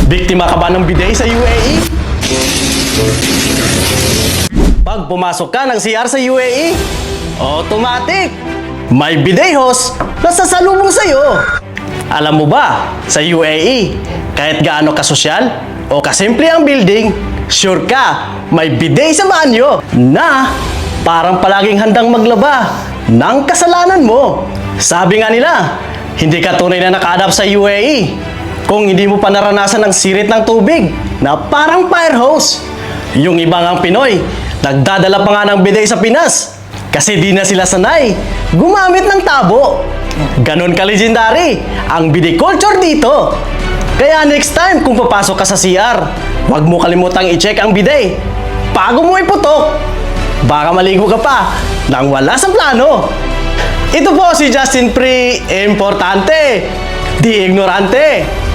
Biktima ka ba ng bidet sa UAE? Pag pumasok ka ng CR sa UAE, automatic! May bidet hose na sasalubong sa'yo. Alam mo ba, sa UAE, kahit gaano kasosyal o kasimple ang building, sure ka, may bidet sa banyo na parang palaging handang maglaba ng kasalanan mo. Sabi nga nila, hindi ka tunay na naka-adapt sa UAE kung hindi mo pa naranasan ang sirit ng tubig na parang fire hose. Yung ibang ang Pinoy, nagdadala pa nga ng bidet sa Pinas kasi di na sila sanay gumamit ng tabo. Ganon ka-legendary ang bidet culture dito. Kaya next time kung papasok ka sa CR, huwag mo kalimutang i-check ang bidet bago mo iputok. Baka maligo ka pa nang wala sa plano. Ito po si Justin Pre, importante, di ignorante.